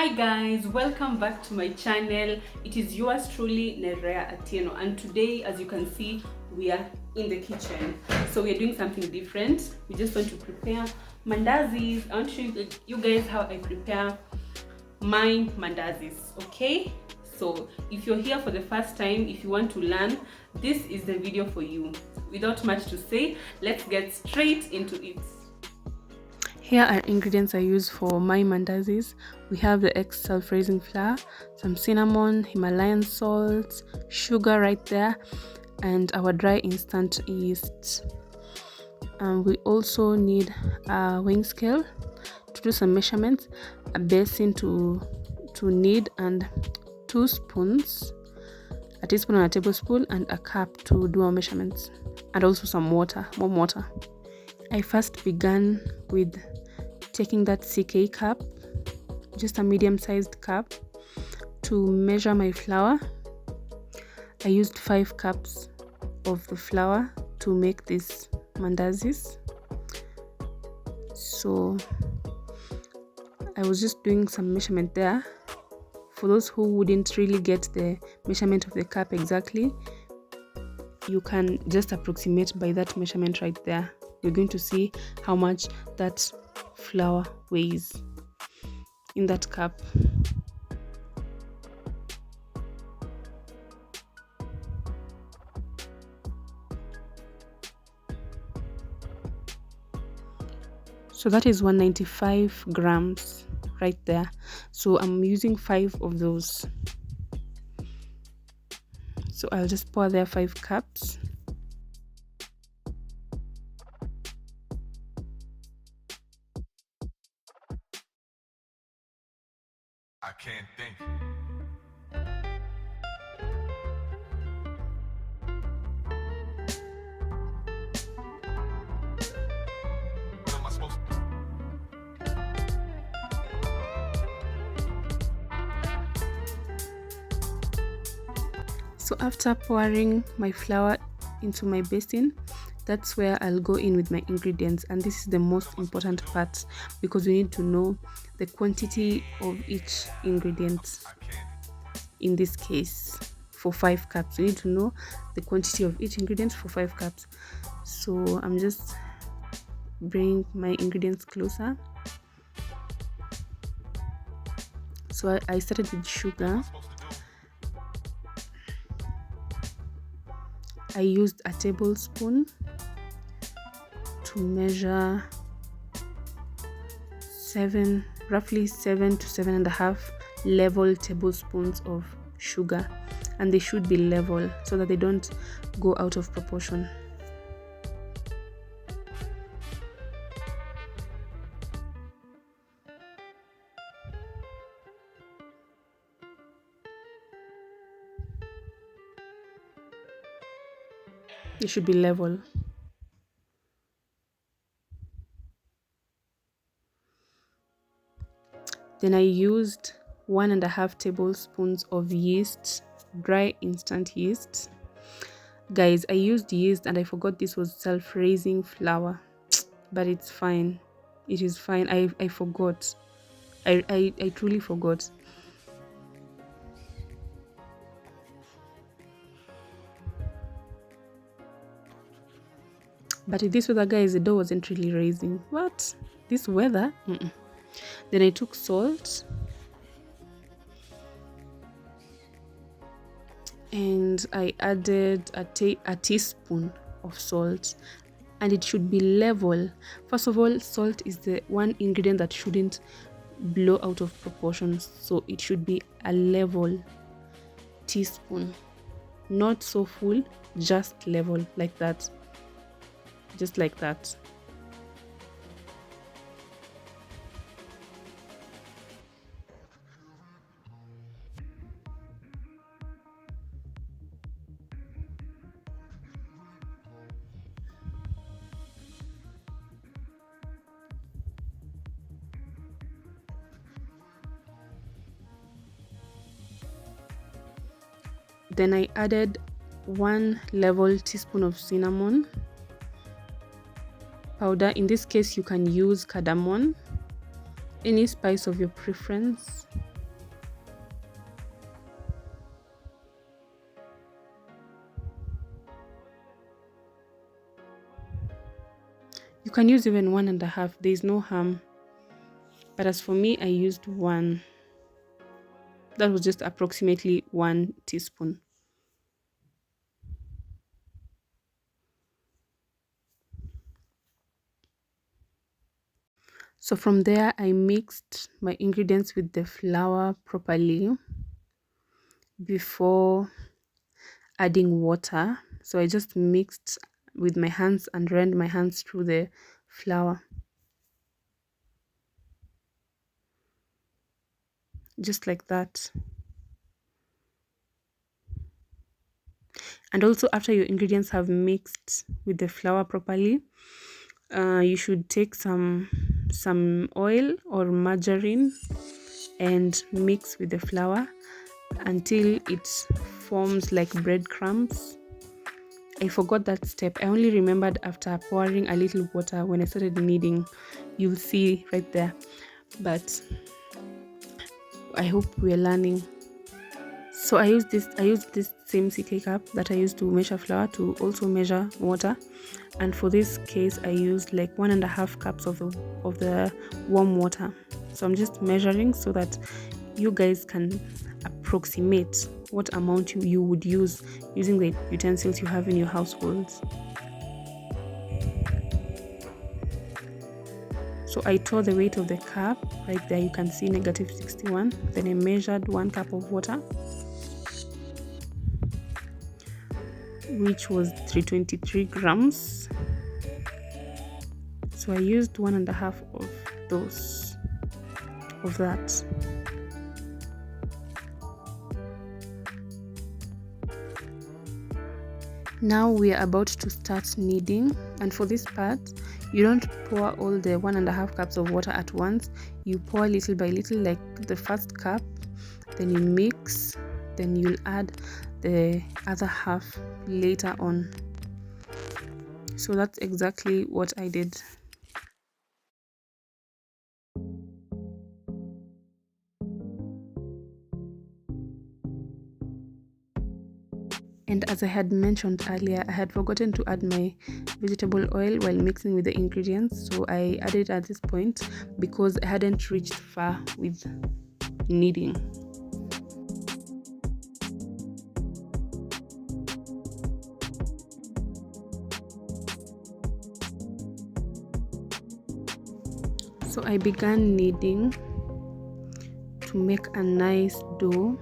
Hi guys, welcome back to my channel. It is yours truly, Nerea Atieno, and today, as you can see, we are in the kitchen. So we are doing something different. We just want to prepare mandazis. I want to show you guys how I prepare my mandazis. Okay, so if you're here for the first time, if you want to learn, this is the video for you. Without much to say, let's get straight into it. Here are ingredients I use for my mandazis. We have the egg self-raising flour, some cinnamon, Himalayan salt, sugar right there, and our dry instant yeast. We also need a weighing scale to do some measurements, a basin to knead, and 2 spoons, a teaspoon and a tablespoon, and a cup to do our measurements, and also some water, warm water. I first began with taking that CK cup, just a medium-sized cup, to measure my flour. I used 5 cups of the flour to make this mandazis. So I was just doing some measurement there. For those who wouldn't really get the measurement of the cup exactly, you can just approximate by that measurement right there. You're going to see how much that flour weighs in that cup. So that is 195 grams right there. So I'm using 5 of those. So I'll just pour there 5 cups. I can't think. What am I supposed to? So after pouring my flour into my basin, that's where I'll go in with my ingredients, and this is the most important part because we need to know the quantity of each ingredient. In this case, for 5 cups, we need to know the quantity of each ingredient for 5 cups. So I'm just bringing my ingredients closer. So I started with sugar. I used a tablespoon to measure roughly 7 to 7.5 level tablespoons of sugar, and they should be level so that they don't go out of proportion. They should be level. Then I used 1.5 tablespoons of yeast, dry instant yeast. Guys, I used yeast and I forgot this was self-raising flour, but it's fine. It is fine. I forgot. I truly forgot. But in this weather, guys, the dough wasn't really raising. What? This weather? Then I took salt and I added a teaspoon of salt, and it should be level. First of all, salt is the one ingredient that shouldn't blow out of proportion, so it should be a level teaspoon, not so full, just level, like that, just like that. Then I added 1 level teaspoon of cinnamon powder. In this case, you can use cardamom, any spice of your preference. can use even 1.5. There's no harm. But as for me, I used 1. That was just approximately 1 teaspoon. So from there, I mixed my ingredients with the flour properly before adding water. So I just mixed with my hands and ran my hands through the flour. Just like that. And also after your ingredients have mixed with the flour properly, you should take some oil or margarine and mix with the flour until it forms like breadcrumbs. I forgot that step. I only remembered after pouring a little water when I started kneading. You'll see right there. But I hope we're learning. So I used this same CK cup that I used to measure flour to also measure water, and for this case I used like 1.5 cups of the warm water. So I'm just measuring so that you guys can approximate what amount you would use using the utensils you have in your households. So I tore the weight of the cup right there. You can see -61. Then I measured 1 cup of water, which was 323 grams. So I used 1.5 of that. Now we are about to start kneading, and for this part you don't pour all the 1.5 cups of water at once. You pour little by little, like the first cup, then you mix, then you'll add the other half later on. So that's exactly what I did. And as I had mentioned earlier, I had forgotten to add my vegetable oil while mixing with the ingredients, so I added it at this point because I hadn't reached far with kneading. So I began kneading to make a nice dough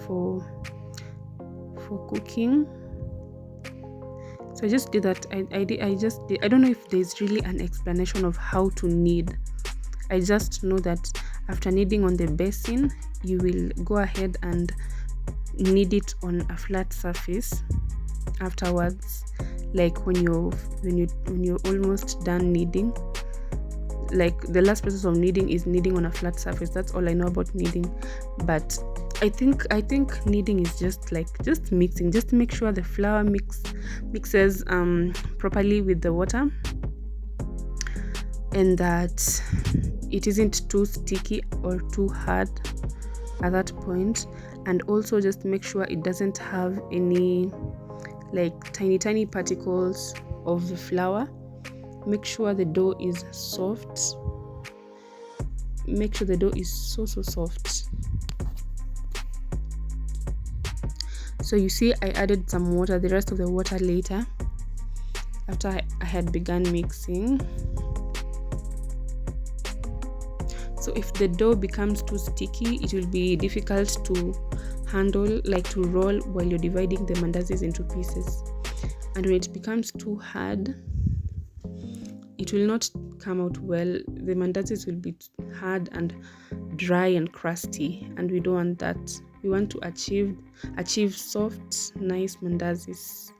for cooking. So I just did that. I don't know if there's really an explanation of how to knead. I just know that after kneading on the basin, you will go ahead and knead it on a flat surface afterwards, like when you're almost done kneading. Like the last process of kneading is kneading on a flat surface. That's all I know about kneading. But I think kneading is just mixing, just to make sure the flour mixes properly with the water, and that it isn't too sticky or too hard at that point. And also just make sure it doesn't have any like tiny particles of the flour. Make sure the dough is soft. Make sure the dough is so soft. So you see, I added some water, the rest of the water later, after I had begun mixing. So if the dough becomes too sticky, it will be difficult to handle, like to roll while you're dividing the mandazis into pieces. And when it becomes too hard, it will not come out well. The mandazis will be hard and dry and crusty, and we don't want that. We want to achieve soft, nice mandazis.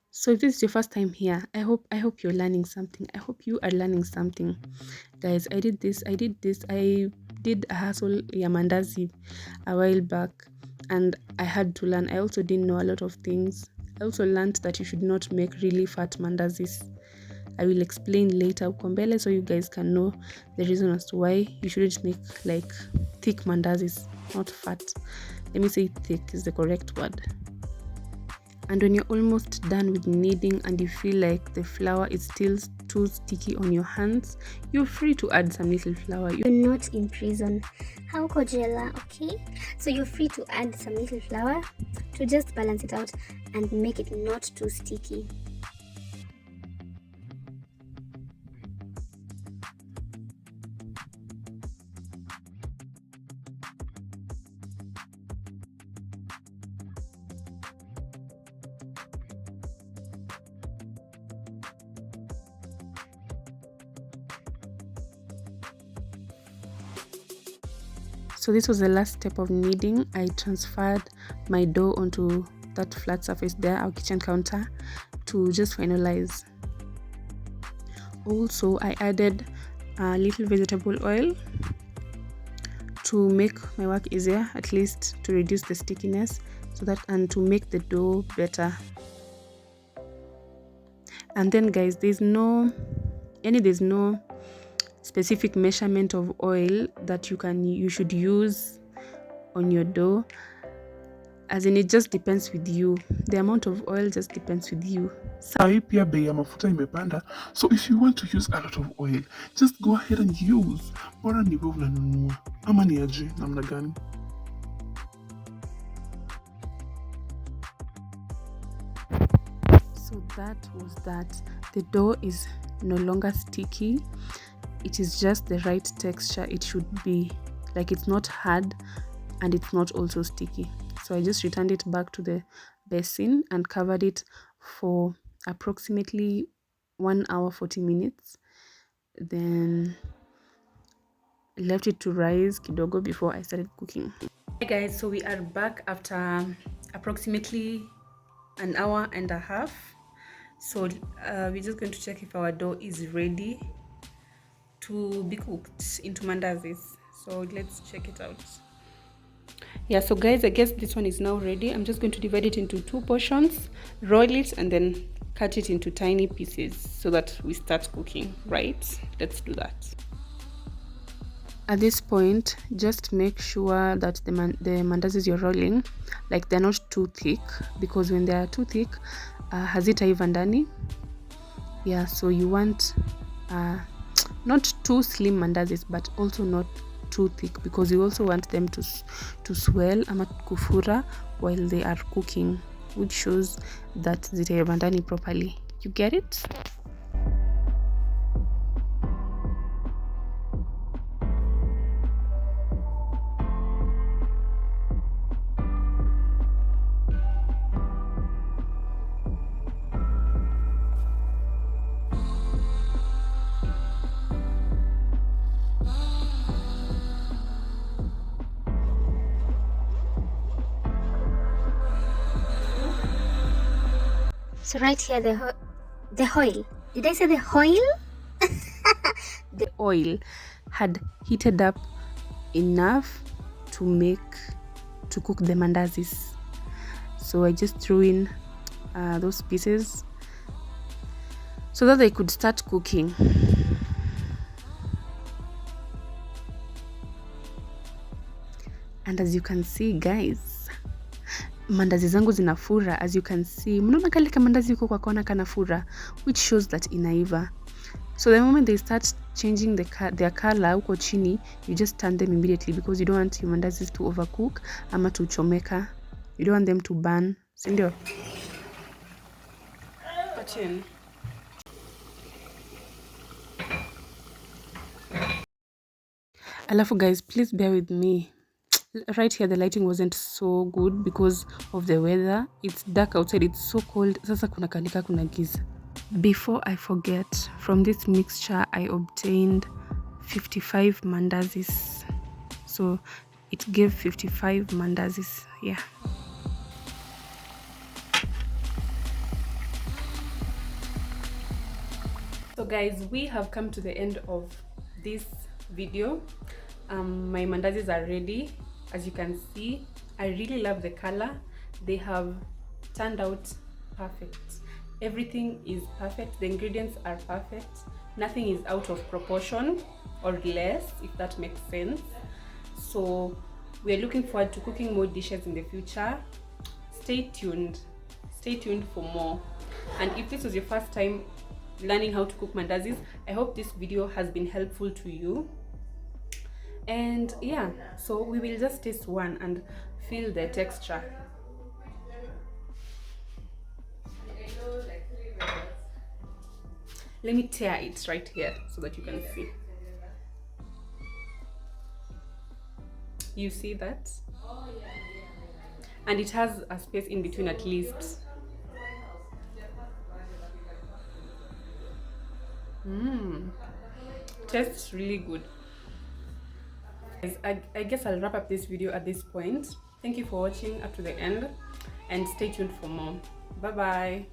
So if this is your first time here, I hope you're learning something. I hope you are learning something, guys. I did a hustle mandazi a while back, and I had to learn. I also didn't know a lot of things. I also learned that you should not make really fat mandazis. I will explain later ukombele, so you guys can know the reason as to why you shouldn't make like thick mandazis, not fat. Let me say thick is the correct word. And when you're almost done with kneading and you feel like the flour is still too sticky on your hands, you're free to add some little flour. You're not in prison. How Kojela, okay? So you're free to add some little flour to just balance it out and make it not too sticky. So this was the last step of kneading. I transferred my dough onto that flat surface there, our kitchen counter, to just finalize. Also, I added a little vegetable oil to make my work easier, at least to reduce the stickiness, so that and to make the dough better. And then guys, there's no specific measurement of oil that you should use on your dough, as in it just depends with you. The amount of oil just depends with you. Sai pia bei ya mafuta imepanda, so if you want to use a lot of oil, just go ahead and use. Bora ni wewe unanunua ama ni aje namna gani? So that was that. The dough is no longer sticky. It is just the right texture it should be. Like, it's not hard and it's not also sticky. So I just returned it back to the basin and covered it for approximately 1 hour 40 minutes. Then left it to rise kidogo before I started cooking. Hey guys, so we are back after approximately 1 hour and a half. So we're just going to check if our dough is ready to be cooked into mandazis. So let's check it out. Yeah, so guys, I guess this one is now ready. I'm just going to divide it into 2 portions, roll it, and then cut it into tiny pieces so that we start cooking, right? Let's do that. At this point, just make sure that the mandazis you're rolling, like, they're not too thick, because when they are too thick, hazitaiva ndani. Yeah, so you want not too slim mandazis, but also not too thick, because you also want them to swell ama kufura while they are cooking, which shows that zitaiva ndani properly. You get it? So right here, the oil. Did I say the oil? The oil had heated up enough to cook the mandazis. So I just threw in those pieces so that they could start cooking. And as you can see guys, mandazi zangu zinafura. As you can see, mnaona kale kamandazi yuko kwa kona kanafura, which shows that inaiva. So the moment they start changing their color huko chini, you just turn them immediately, because you don't want your mandazis to overcook ama to chomeka. You don't want them to burn. Sindio? Patchen. Alafu guys, please bear with me. Right here the lighting wasn't so good because of the weather. It's dark outside, it's so cold. Sasa kuna kanika kuna giza. Before I forget, from this mixture I obtained 55 mandazis. So it gave 55 mandazis. Yeah. So guys, we have come to the end of this video. My mandazis are ready. As you can see, I really love the color. They have turned out perfect. Everything is perfect. The ingredients are perfect. Nothing is out of proportion or less, if that makes sense. So we're looking forward to cooking more dishes in the future. Stay tuned. Stay tuned for more. And if this was your first time learning how to cook mandazis, I hope this video has been helpful to you. And yeah, so we will just taste one and feel the texture. Let me tear it right here so that you can see. You see that? And it has a space in between at least. Tastes really good. I guess I'll wrap up this video at this point. Thank you for watching up to the end and stay tuned for more. Bye bye.